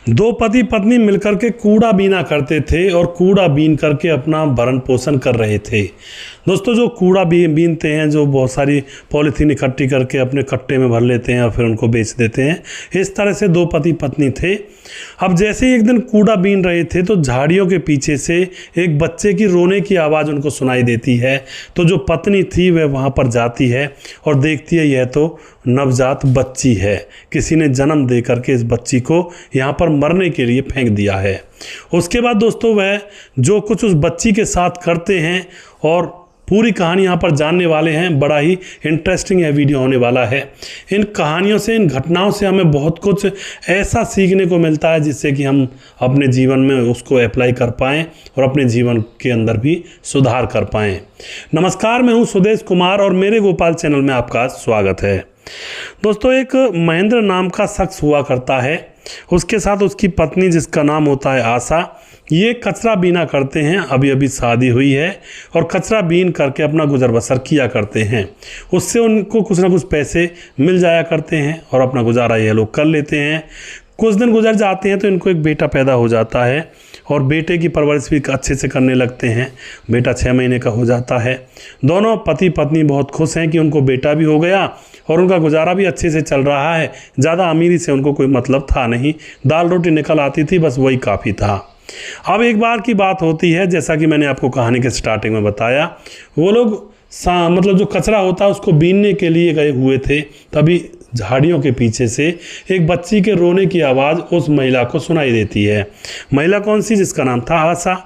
दो पति पत्नी मिलकर के कूड़ा बीना करते थे और कूड़ा बीन करके अपना भरण पोषण कर रहे थे। दोस्तों, जो कूड़ा बीनते हैं, जो बहुत सारी पॉलीथीन इकट्ठी करके अपने कट्टे में भर लेते हैं और फिर उनको बेच देते हैं, इस तरह से दो पति पत्नी थे। अब जैसे ही एक दिन कूड़ा बीन रहे थे तो झाड़ियों के पीछे से एक बच्चे की रोने की आवाज़ उनको सुनाई देती है। तो जो पत्नी थी वह वहाँ पर जाती है और देखती है यह तो नवजात बच्ची है, किसी ने जन्म दे करके इस बच्ची को यहाँ पर मरने के लिए फेंक दिया है। उसके बाद दोस्तों वह जो कुछ उस बच्ची के साथ करते हैं और पूरी कहानी यहाँ पर जानने वाले हैं। बड़ा ही इंटरेस्टिंग यह वीडियो होने वाला है। इन कहानियों से, इन घटनाओं से हमें बहुत कुछ ऐसा सीखने को मिलता है जिससे कि हम अपने जीवन में उसको अप्लाई कर पाएँ और अपने जीवन के अंदर भी सुधार कर पाएँ। नमस्कार, मैं हूँ सुदेश कुमार और मेरे गोपाल चैनल में आपका स्वागत है। दोस्तों, एक महेंद्र नाम का शख्स हुआ करता है। उसके साथ उसकी पत्नी, जिसका नाम होता है आशा, ये कचरा बीना करते हैं। अभी अभी शादी हुई है और कचरा बीन करके अपना गुजर बसर किया करते हैं। उससे उनको कुछ ना कुछ पैसे मिल जाया करते हैं और अपना गुजारा ये लोग कर लेते हैं। कुछ दिन गुजर जाते हैं तो इनको एक बेटा पैदा हो जाता है और बेटे की परवरिश भी अच्छे से करने लगते हैं। बेटा 6 महीने का हो जाता है। दोनों पति पत्नी बहुत खुश हैं कि उनको बेटा भी हो गया और उनका गुजारा भी अच्छे से चल रहा है। ज़्यादा अमीरी से उनको कोई मतलब था नहीं, दाल रोटी निकल आती थी, बस वही काफ़ी था। अब एक बार की बात होती है, जैसा कि मैंने आपको कहानी के स्टार्टिंग में बताया, वो लोग मतलब जो कचरा होता है उसको बीनने के लिए गए हुए थे। तभी झाड़ियों के पीछे से एक बच्ची के रोने की आवाज़ उस महिला को सुनाई देती है। महिला कौन सी? जिसका नाम था आशा।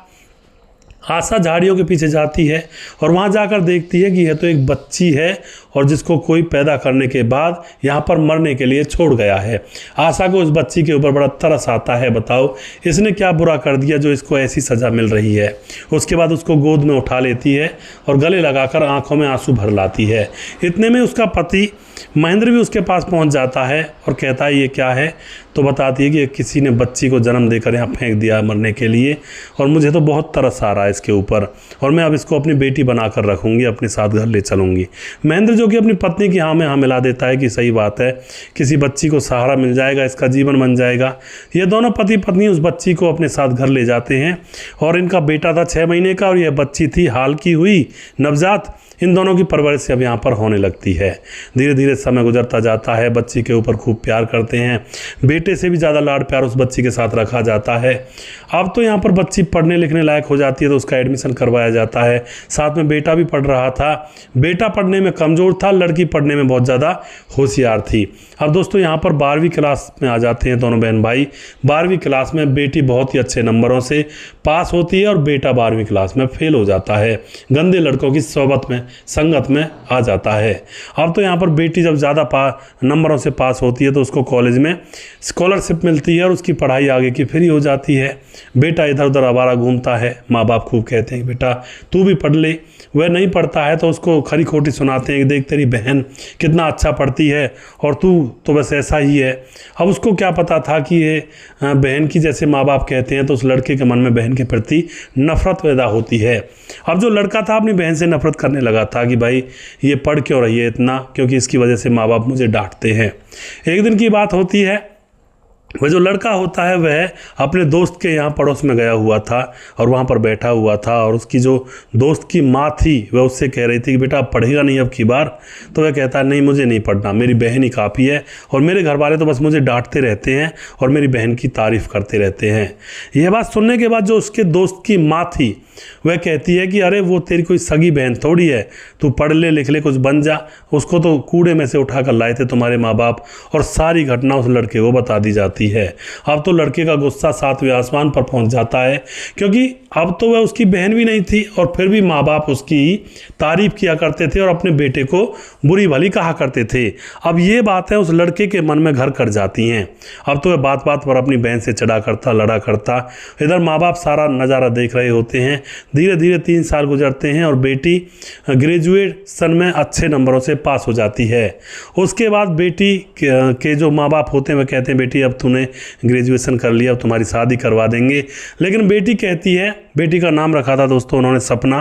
आशा झाड़ियों के पीछे जाती है और वहाँ जाकर देखती है कि यह तो एक बच्ची है और जिसको कोई पैदा करने के बाद यहाँ पर मरने के लिए छोड़ गया है। आशा को उस बच्ची के ऊपर बड़ा तरस आता है। बताओ इसने क्या बुरा कर दिया जो इसको ऐसी सज़ा मिल रही है। उसके बाद उसको गोद में उठा लेती है और गले लगाकर आंखों में आंसू भर लाती है। इतने में उसका पति महेंद्र भी उसके पास पहुंच जाता है और कहता है ये क्या है। तो बताती है कि किसी ने बच्ची को जन्म देकर यहाँ फेंक दिया मरने के लिए और मुझे तो बहुत तरस आ रहा है इसके ऊपर और मैं अब इसको अपनी बेटी बनाकर रखूँगी, अपने साथ घर ले चलूँगी। महेंद्र जो कि अपनी पत्नी की हाँ में हाँ मिला देता है कि सही बात है, किसी बच्ची को सहारा मिल जाएगा, इसका जीवन बन जाएगा। ये दोनों पति पत्नी उस बच्ची को अपने साथ घर ले जाते हैं और इनका बेटा था 6 महीने का और यह बच्ची थी हाल की हुई नवजात। इन दोनों की परवरिश अब यहाँ पर होने लगती है। धीरे धीरे समय गुजरता जाता है। बच्ची के ऊपर खूब प्यार करते हैं। बेटे से भी ज़्यादा लाड प्यार उस बच्ची के साथ रखा जाता है। अब तो यहाँ पर बच्ची पढ़ने लिखने लायक हो जाती है तो उसका एडमिशन करवाया जाता है। साथ में बेटा भी पढ़ रहा था। बेटा पढ़ने में कमज़ोर था, लड़की पढ़ने में बहुत ज़्यादा होशियार थी। अब दोस्तों यहाँ पर 12वीं क्लास में आ जाते हैं दोनों बहन भाई। 12वीं क्लास में बेटी बहुत ही अच्छे नंबरों से पास होती है और बेटा 12वीं क्लास में फेल हो जाता है। गंदे लड़कों की सोबत में, संगत में आ जाता है। अब तो यहाँ पर बेटी जब ज़्यादा नंबरों से पास होती है तो उसको कॉलेज में स्कॉलरशिप मिलती है और उसकी पढ़ाई आगे की फ्री हो जाती है। बेटा इधर उधर आवारा घूमता है। माँ बाप खूब कहते हैं बेटा तू भी पढ़ ले। वह नहीं पढ़ता है तो उसको खरी खोटी सुनाते हैं कि देख तेरी बहन कितना अच्छा पढ़ती है और तू तो बस ऐसा ही है। अब उसको क्या पता था कि ये बहन की जैसे माँ बाप कहते हैं तो उस लड़के के मन में बहन के प्रति नफरत पैदा होती है। अब जो लड़का था अपनी बहन से नफरत करने लगा था कि भाई ये पढ़ क्यों रही है इतना, क्योंकि इसकी वजह से माँ बाप मुझे डांटते हैं। एक दिन की बात होती है, वह जो लड़का होता है वह अपने दोस्त के यहाँ पड़ोस में गया हुआ था और वहाँ पर बैठा हुआ था और उसकी जो दोस्त की माँ थी वह उससे कह रही थी कि बेटा आप पढ़ेगा नहीं अब की बार। तो वह कहता है नहीं मुझे नहीं पढ़ना, मेरी बहन ही काफ़ी है और मेरे घर वाले तो बस मुझे डांटते रहते हैं और मेरी बहन की तारीफ़ करते रहते हैं। यह बात सुनने के बाद जो उसके दोस्त की माँ थी वह कहती है कि अरे वो तेरी कोई सगी बहन थोड़ी है, तू पढ़ ले लिख ले कुछ बन जा। उसको तो कूड़े में से उठा कर लाए थे तुम्हारे माँ बाप। और सारी घटना उस लड़के को बता दी जाती है। अब तो लड़के का गुस्सा 7वें आसमान पर पहुंच जाता है, क्योंकि अब तो वह उसकी बहन भी नहीं थी और फिर भी माँ बाप उसकी तारीफ किया करते थे और अपने बेटे को बुरी भली कहा करते थे। अब ये बातें उस लड़के के मन में घर कर जाती हैं। अब तो वह बात बात पर अपनी बहन से चढ़ा करता, लड़ा करता। इधर माँ बाप सारा नज़ारा देख रहे होते हैं। धीरे धीरे 3 साल गुजरते हैं और बेटी ग्रेजुएशन में अच्छे नंबरों से पास हो जाती है। उसके बाद बेटी के जो माँ बाप होते हैं वह कहते हैं बेटी अब तू तूने ग्रेजुएशन कर लिया, अब तुम्हारी शादी करवा देंगे। लेकिन बेटी कहती है, बेटी का नाम रखा था दोस्तों उन्होंने सपना।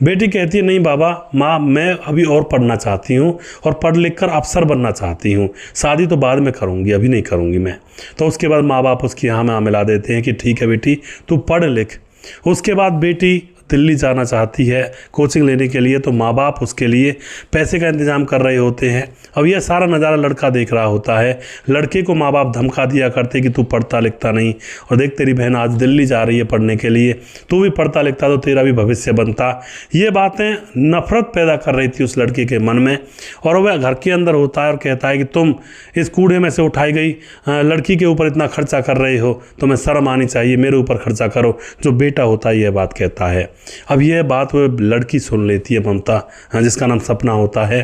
बेटी कहती है नहीं बाबा, माँ मैं अभी और पढ़ना चाहती हूँ और पढ़ लिख कर अफसर बनना चाहती हूँ, शादी तो बाद में करूँगी, अभी नहीं करूँगी मैं। तो उसके बाद माँ बाप उसकी हाँ में मिला देते हैं कि ठीक है बेटी तू पढ़ लिख। उसके बाद बेटी दिल्ली जाना चाहती है कोचिंग लेने के लिए, तो माँ बाप उसके लिए पैसे का इंतज़ाम कर रहे होते हैं। अब यह सारा नज़ारा लड़का देख रहा होता है। लड़के को माँ बाप धमका दिया करते कि तू पढ़ता लिखता नहीं, और देख तेरी बहन आज दिल्ली जा रही है पढ़ने के लिए, तू भी पढ़ता लिखता तो तेरा भी भविष्य बनता। ये बातें नफरत पैदा कर रही थी उस लड़के के मन में। और वह घर के अंदर होता है और कहता है कि तुम इस कूड़े में से उठाई गई लड़की के ऊपर इतना खर्चा कर रहे हो, तुम्हें शर्म आनी चाहिए, मेरे ऊपर खर्चा करो। जो बेटा होता है यह बात कहता है। अब यह बात वह लड़की सुन लेती है, ममता जिसका नाम सपना होता है।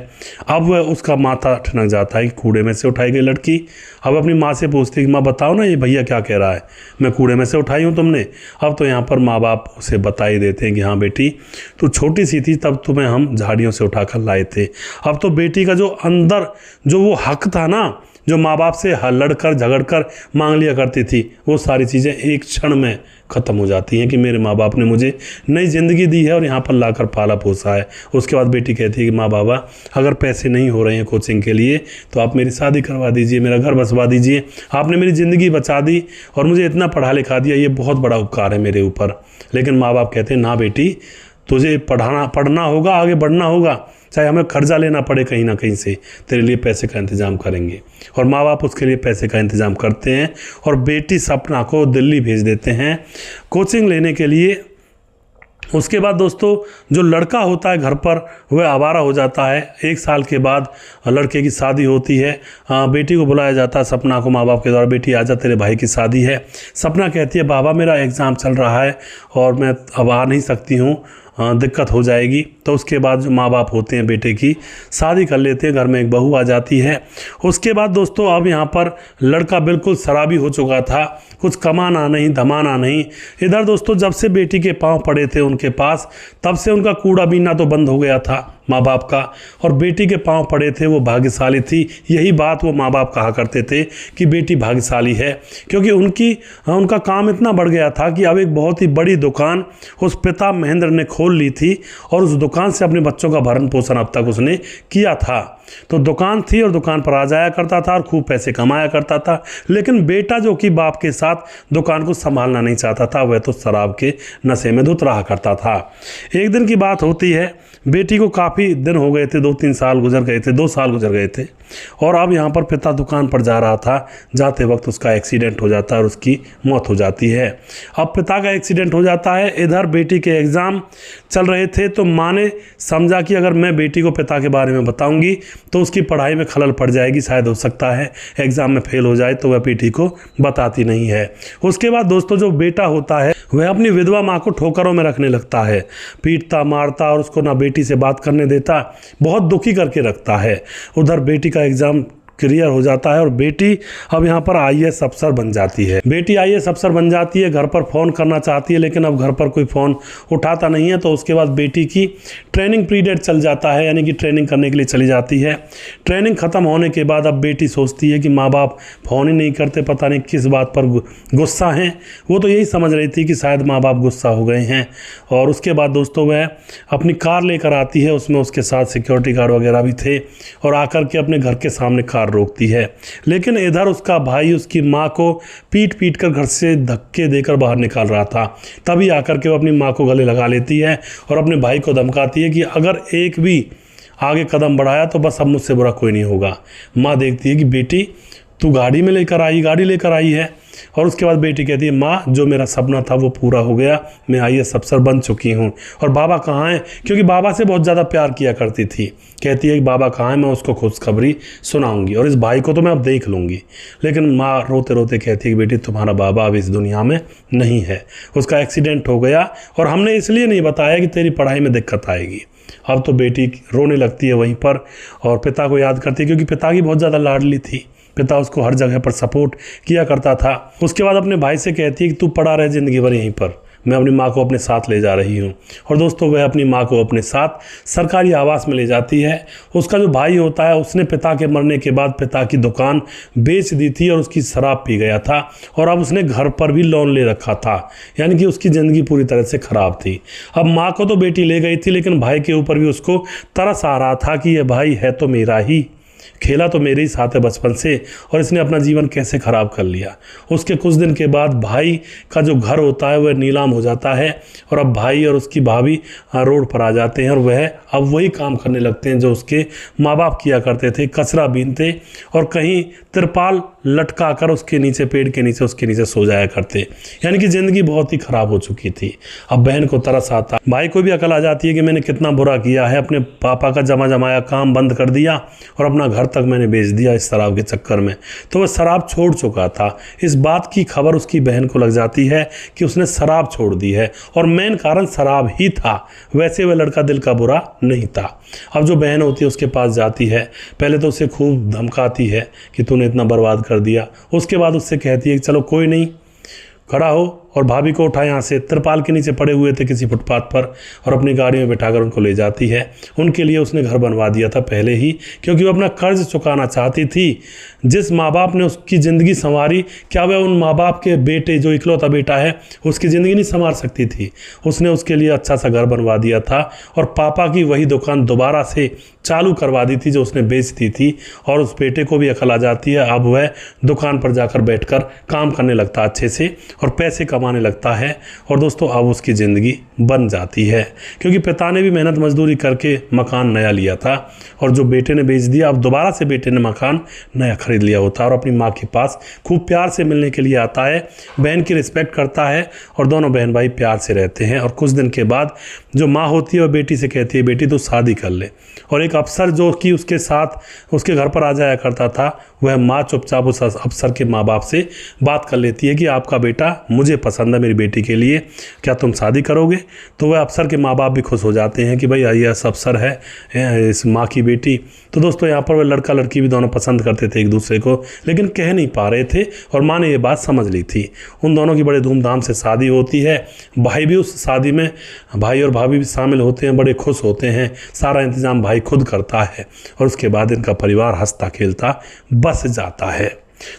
अब वह उसका माथा ठनक जाता है कि कूड़े में से उठाई गई लड़की। अब अपनी माँ से पूछती है कि माँ बताओ ना ये भैया क्या कह रहा है, मैं कूड़े में से उठाई हूँ तुमने। अब तो यहाँ पर माँ बाप उसे बता ही देते हैं कि हाँ बेटी तू छोटी सी थी तब तुम्हें हम झाड़ियों से उठा कर लाए थे। अब तो बेटी का जो अंदर जो वो हक था ना, जो माँ बाप से लड़कर झगड़कर मांग लिया करती थी, वो सारी चीज़ें एक क्षण में ख़त्म हो जाती हैं कि मेरे माँ बाप ने मुझे नई ज़िंदगी दी है और यहाँ पर लाकर पाला पोसा है। उसके बाद बेटी कहती है कि माँ बाबा अगर पैसे नहीं हो रहे हैं कोचिंग के लिए तो आप मेरी शादी करवा दीजिए, मेरा घर बसवा दीजिए, आपने मेरी ज़िंदगी बचा दी और मुझे इतना पढ़ा लिखा दिया, ये बहुत बड़ा उपकार है मेरे ऊपर। लेकिन माँ बाप कहते हैं ना बेटी तुझे पढ़ना होगा, आगे बढ़ना होगा, चाहे हमें कर्जा लेना पड़े कहीं ना कहीं से, तेरे लिए पैसे का इंतज़ाम करेंगे। और माँ बाप उसके लिए पैसे का इंतज़ाम करते हैं और बेटी सपना को दिल्ली भेज देते हैं कोचिंग लेने के लिए। उसके बाद दोस्तों जो लड़का होता है घर पर वह आवारा हो जाता है। 1 साल के बाद लड़के की शादी होती है। बेटी को बुलाया जाता है सपना को माँ बाप के द्वारा, बेटी आजा तेरे भाई की शादी है। सपना कहती है बाबा मेरा एग्ज़ाम चल रहा है और मैं अब आ नहीं सकती हूँ, दिक्कत हो जाएगी। तो उसके बाद जो माँ बाप होते हैं बेटे की शादी कर लेते हैं, घर में एक बहू आ जाती है। उसके बाद दोस्तों अब यहाँ पर लड़का बिल्कुल शराबी हो चुका था, कुछ कमाना नहीं धमाना नहीं। इधर दोस्तों जब से बेटी के पाँव पड़े थे उनके पास, तब से उनका कूड़ा बीनना तो बंद हो गया था माँ बाप का, और बेटी के पाँव पड़े थे वो भाग्यशाली थी। यही बात वो माँ बाप कहा करते थे कि बेटी भाग्यशाली है, क्योंकि उनका काम इतना बढ़ गया था कि अब एक बहुत ही बड़ी दुकान उस पिता महेंद्र ने खोल ली थी और उस दुकान से अपने बच्चों का भरण पोषण अब तक उसने किया था। तो दुकान थी और दुकान पर आ जाया करता था और खूब पैसे कमाया करता था। लेकिन बेटा जो कि बाप के साथ दुकान को संभालना नहीं चाहता था, वह तो शराब के नशे में धुत रहा करता था। एक दिन की बात होती है, बेटी को काफ़ी दिन हो गए थे, 2-3 साल गुजर गए थे, 2 साल गुजर गए थे, और अब यहाँ पर पिता दुकान पर जा रहा था। जाते वक्त उसका एक्सीडेंट हो जाता है और उसकी मौत हो जाती है। अब पिता का एक्सीडेंट हो जाता है, इधर बेटी के एग्ज़ाम चल रहे थे, तो माँ ने समझा कि अगर मैं बेटी को पिता के बारे में बताऊंगी तो उसकी पढ़ाई में खलल पड़ जाएगी, शायद हो सकता है एग्ज़ाम में फेल हो जाए, तो वह बेटी को बताती नहीं है। उसके बाद दोस्तों जो बेटा होता है वह अपनी विधवा माँ को ठोकरों में रखने लगता है, पीटता मारता और उसको ना बेटी से बात करने देता, बहुत दुखी करके रखता है। उधर बेटी का एग्ज़ाम क्लियर हो जाता है और बेटी अब यहाँ पर आईएएस अफसर बन जाती है। बेटी आईएएस अफसर बन जाती है, घर पर फ़ोन करना चाहती है लेकिन अब घर पर कोई फ़ोन उठाता नहीं है। तो उसके बाद बेटी की ट्रेनिंग पीरियड चल जाता है, यानी कि ट्रेनिंग करने के लिए चली जाती है। ट्रेनिंग ख़त्म होने के बाद अब बेटी सोचती है कि माँ बाप फ़ोन ही नहीं करते, पता नहीं किस बात पर गुस्सा हैं। वो तो यही समझ रही थी कि शायद माँ बाप गुस्सा हो गए हैं। और उसके बाद दोस्तों वह अपनी कार लेकर आती है, उसमें उसके साथ सिक्योरिटी गार्ड वगैरह भी थे, और आकर के अपने घर के सामने कार रोकती है। लेकिन इधर उसका भाई उसकी माँ को पीट पीट कर घर से धक्के देकर बाहर निकाल रहा था। तभी आकर के वो अपनी माँ को गले लगा लेती है और अपने भाई को धमकाती है कि अगर एक भी आगे कदम बढ़ाया तो बस अब मुझसे बुरा कोई नहीं होगा। माँ देखती है कि बेटी तू गाड़ी लेकर आई है। और उसके बाद बेटी कहती है माँ जो मेरा सपना था वो पूरा हो गया, मैं आईएएस अफसर बन चुकी हूँ। और बाबा कहाँ हैं, क्योंकि बाबा से बहुत ज़्यादा प्यार किया करती थी। कहती है कि बाबा कहाँ हैं, मैं उसको खुशखबरी सुनाऊंगी और इस भाई को तो मैं अब देख लूँगी। लेकिन माँ रोते रोते कहती है कि बेटी तुम्हारा बाबा अब इस दुनिया में नहीं है, उसका एक्सीडेंट हो गया और हमने इसलिए नहीं बताया कि तेरी पढ़ाई में दिक्कत आएगी। अब तो बेटी रोने लगती है वहीं पर और पिता को याद करती है, क्योंकि पिता की बहुत ज़्यादा लाडली थी, पिता उसको हर जगह पर सपोर्ट किया करता था। उसके बाद अपने भाई से कहती है कि तू पड़ा रहे ज़िंदगी भर यहीं पर, मैं अपनी माँ को अपने साथ ले जा रही हूँ। और दोस्तों वह अपनी माँ को अपने साथ सरकारी आवास में ले जाती है। उसका जो भाई होता है उसने पिता के मरने के बाद पिता की दुकान बेच दी थी और उसकी शराब पी गया था और अब उसने घर पर भी लोन ले रखा था, यानी कि उसकी ज़िंदगी पूरी तरह से ख़राब थी। अब माँ को तो बेटी ले गई थी, लेकिन भाई के ऊपर भी उसको तरस आ रहा था कि यह भाई है तो मेरा ही, खेला तो मेरे ही साथ है बचपन से, और इसने अपना जीवन कैसे ख़राब कर लिया। उसके कुछ दिन के बाद भाई का जो घर होता है वह नीलाम हो जाता है और अब भाई और उसकी भाभी रोड पर आ जाते हैं और वह अब वही काम करने लगते हैं जो उसके माँ बाप किया करते थे, कचरा बीनते और कहीं तिरपाल लटका कर उसके नीचे, पेड़ के नीचे, उसके नीचे सो जाया करते। यानी कि ज़िंदगी बहुत ही ख़राब हो चुकी थी। अब बहन को तरस आता, भाई को भी अकल आ जाती है कि मैंने कितना बुरा किया है, अपने पापा का जमा जमाया काम बंद कर दिया और अपना घर तक मैंने बेच दिया इस शराब के चक्कर में। तो वह शराब छोड़ चुका था। इस बात की खबर उसकी बहन को लग जाती है कि उसने शराब छोड़ दी है और मेन कारण शराब ही था, वैसे वह लड़का दिल का बुरा नहीं था। अब जो बहन होती है उसके पास जाती है, पहले तो उसे खूब धमकाती है कि तूने इतना बर्बाद कर दिया। उसके बाद उससे कहती है कि चलो कोई नहीं, खड़ा हो, और भाभी को उठा यहाँ से, तिरपाल के नीचे पड़े हुए थे किसी फुटपाथ पर, और अपनी गाड़ी में बिठाकर उनको ले जाती है। उनके लिए उसने घर बनवा दिया था पहले ही, क्योंकि वो अपना कर्ज चुकाना चाहती थी। जिस माँ बाप ने उसकी ज़िंदगी संवारी, क्या वह उन माँ बाप के बेटे, जो इकलौता बेटा है, उसकी ज़िंदगी नहीं संवार सकती थी? उसने उसके लिए अच्छा सा घर बनवा दिया था और पापा की वही दुकान दोबारा से चालू करवा दी थी जो उसने बेच दी थी। और उस बेटे को भी अकल आ जाती है, अब वह दुकान पर जाकर बैठकर काम करने लगता अच्छे से और पैसे कमाने लगता है। और दोस्तों अब उसकी ज़िंदगी बन जाती है, क्योंकि पिता ने भी मेहनत मजदूरी करके मकान नया लिया था और जो बेटे ने बेच दिया, अब दोबारा से बेटे ने मकान नया खरीद लिया होता है और अपनी माँ के पास खूब प्यार से मिलने के लिए आता है, बहन की रिस्पेक्ट करता है और दोनों बहन भाई प्यार से रहते हैं। और कुछ दिन के बाद जो माँ होती है वह बेटी से कहती है, बेटी तो शादी कर ले। और एक अफसर जो कि उसके साथ उसके घर पर आ जाया करता था, वह माँ चुपचाप उस अफसर के माँ बाप से बात कर लेती है कि आपका बेटा मुझे पसंद है, मेरी बेटी के लिए, क्या तुम शादी करोगे? तो वह अफसर के माँ बाप भी खुश हो जाते हैं कि भाई ये अफसर है इस माँ की बेटी। तो दोस्तों यहाँ पर वह लड़का लड़की भी दोनों पसंद करते थे एक दूसरे को, लेकिन कह नहीं पा रहे थे और माँ ने ये बात समझ ली थी। उन दोनों की बड़े धूमधाम से शादी होती है। भाई भी उस शादी में, भाई और भाभी भी शामिल होते हैं, बड़े खुश होते हैं। सारा इंतजाम भाई खुद करता है और उसके बाद इनका परिवार हंसता खेलता बस जाता है।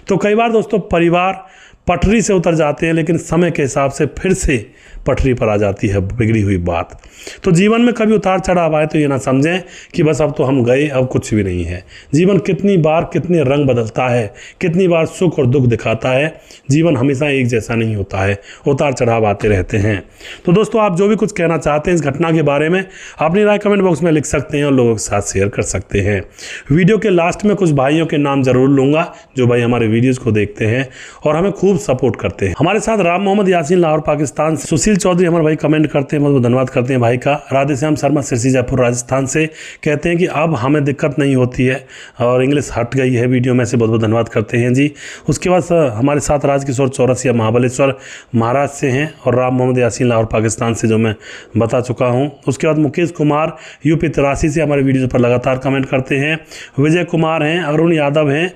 तो कई बार दोस्तों परिवार पटरी से उतर जाते हैं, लेकिन समय के हिसाब से फिर से पटरी पर आ जाती है बिगड़ी हुई बात। तो जीवन में कभी उतार चढ़ाव आए तो ये ना समझें कि बस अब तो हम गए, अब कुछ भी नहीं है। जीवन कितनी बार कितने रंग बदलता है, कितनी बार सुख और दुख दिखाता है। जीवन हमेशा एक जैसा नहीं होता है, उतार चढ़ाव आते रहते हैं। तो दोस्तों आप जो भी कुछ कहना चाहते हैं इस घटना के बारे में, अपनी राय कमेंट बॉक्स में लिख सकते हैं और लोगों के साथ शेयर कर सकते हैं। वीडियो के लास्ट में कुछ भाइयों के नाम जरूर लूँगा जो भाई हमारे वीडियोज़ को देखते हैं और हमें खूब सपोर्ट करते हैं। हमारे साथ राम मोहम्मद यासीन लाहौर पाकिस्तान से, सुशील चौधरी हमारे भाई कमेंट करते हैं, बहुत बहुत धन्यवाद करते हैं भाई का। राधेश्याम शर्मा सिरसी जयपुर राजस्थान से कहते हैं कि अब हमें दिक्कत नहीं होती है और इंग्लिश हट गई है वीडियो में से, बहुत बहुत धन्यवाद करते हैं जी। उसके बाद हमारे साथ राजकिशोर चौरसिया महाबलेश्वर महाराज से हैं और राम मोहम्मद यासीन लाहौर पाकिस्तान से, जो मैं बता चुका हूँ। उसके बाद मुकेश कुमार यूपी 83 से हमारे वीडियो पर लगातार कमेंट करते हैं। विजय कुमार हैं, अरुण यादव हैं,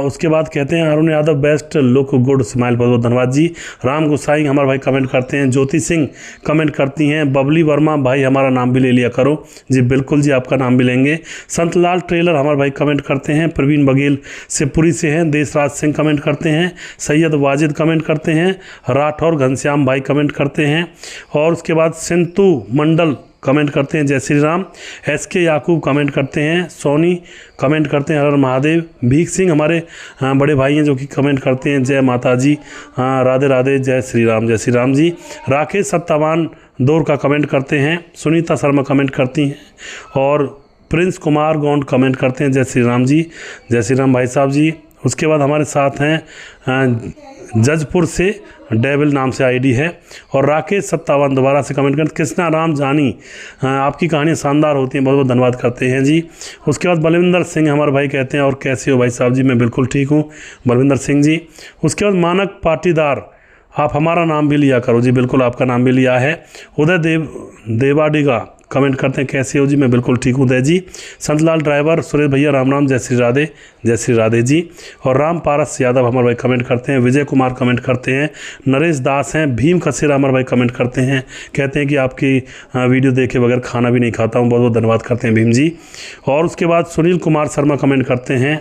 उसके बाद कहते हैं Arun Yadav best look good smile, बहुत बहुत धन्यवाद जी। राम गुसाई हमारे भाई कमेंट करते हैं। ज्योति सिंह कमेंट करती हैं। बबली वर्मा भाई हमारा नाम भी ले लिया करो जी, बिल्कुल जी आपका नाम भी लेंगे। संतलाल ट्रेलर हमारे भाई कमेंट करते हैं। प्रवीण बघेल शिवपुरी से हैं। देशराज सिंह कमेंट करते हैं। सैयद वाजिद कमेंट करते हैं। राठौर घनश्याम भाई कमेंट करते हैं। और उसके बाद सिंतु मंडल कमेंट करते हैं जय श्री राम। SK याकूब कमेंट करते हैं। सोनी कमेंट करते हैं हर हर महादेव। भीख सिंह हमारे बड़े भाई हैं जो कि कमेंट करते हैं जय माता जी, राधे राधे, जय श्री राम जी। राकेश सत्तावान दौर का कमेंट करते हैं। सुनीता शर्मा कमेंट करती हैं और प्रिंस कुमार गौंड कमेंट करते हैं जय श्री राम जी, जय श्री राम भाई साहब जी। उसके बाद हमारे साथ हैं जजपुर से डेविल नाम से आईडी है और राकेश सत्तावन दोबारा से कमेंट करते। कृष्णा राम जानी आपकी कहानियाँ शानदार होती हैं, बहुत बहुत धन्यवाद करते हैं जी। उसके बाद बलविंदर सिंह हमारे भाई कहते हैं और कैसे हो भाई साहब जी, मैं बिल्कुल ठीक हूँ बलविंदर सिंह जी। उसके बाद मानक पाटीदार आप हमारा नाम भी लिया करो जी, बिल्कुल आपका नाम भी लिया है। उदय देवाडिगा कमेंट करते हैं कैसे हो जी। मैं बिल्कुल ठीक हूँ दया जी। संतलाल ड्राइवर, सुरेश भैया राम राम, जय श्री राधे जी। और राम पारस यादव हमारे भाई कमेंट करते हैं। विजय कुमार कमेंट करते हैं। नरेश दास हैं। भीम कसेरा हमारे भाई कमेंट करते हैं, कहते हैं कि आपकी वीडियो देखे बगैर खाना भी नहीं खाता हूँ। बहुत बहुत धन्यवाद करते हैं भीम जी। और उसके बाद सुनील कुमार शर्मा कमेंट करते हैं,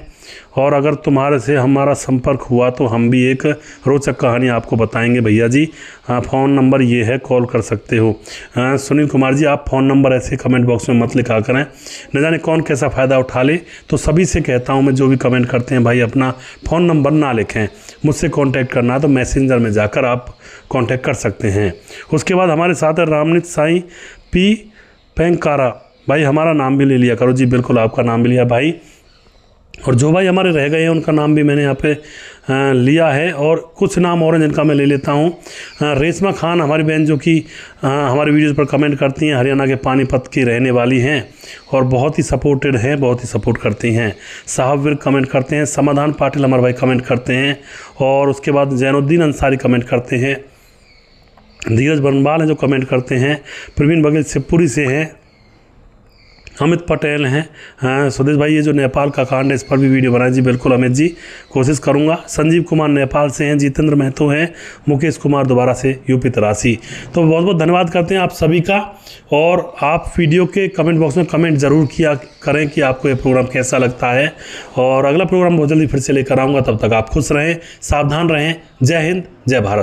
और अगर तुम्हारे से हमारा संपर्क हुआ तो हम भी एक रोचक कहानी आपको बताएंगे भैया जी। फ़ोन नंबर ये है, कॉल कर सकते हो। सुनील कुमार जी, आप फ़ोन नंबर ऐसे कमेंट बॉक्स में मत लिखा करें, न जाने कौन कैसा फ़ायदा उठा ले। तो सभी से कहता हूँ मैं, जो भी कमेंट करते हैं भाई अपना फ़ोन नंबर ना लिखें। मुझसे कांटेक्ट करना है तो मैसेंजर में जाकर आप कांटेक्ट कर सकते हैं। उसके बाद हमारे साथ है रामनित साईं पी पेंकारा। भाई हमारा नाम भी ले लिया करो जी। बिल्कुल आपका नाम भी लिया भाई। और जो भाई हमारे रह गए हैं उनका नाम भी मैंने यहाँ पे लिया है, और कुछ नाम और हैं जिनका मैं ले लेता हूँ। रेशमा खान हमारी बहन, जो कि हमारे वीडियोज़ पर कमेंट करती हैं, हरियाणा के पानीपत की रहने वाली हैं और बहुत ही सपोर्टेड हैं, बहुत ही सपोर्ट करती हैं। साहब विर्क कमेंट करते हैं। समाधान पाटिल हमारे भाई कमेंट करते हैं। और उसके बाद जैनुद्दीन अंसारी कमेंट करते हैं। धीरज बनवाल हैं जो कमेंट करते हैं। प्रवीण बघेल शिवपुरी से हैं। अमित पटेल हैं। सुदेश भाई, ये जो नेपाल का कांड है इस पर भी वीडियो बनाए जी। बिल्कुल अमित जी, कोशिश करूंगा। संजीव कुमार नेपाल से हैं। जितेंद्र महतो हैं। मुकेश कुमार दोबारा से यूपी तरासी। तो बहुत बहुत धन्यवाद करते हैं आप सभी का। और आप वीडियो के कमेंट बॉक्स में कमेंट ज़रूर किया करें कि आपको ये प्रोग्राम कैसा लगता है। और अगला प्रोग्राम बहुत जल्दी फिर से लेकर आऊँगा। तब तक आप खुश रहें, सावधान रहें। जय हिंद, जय भारत।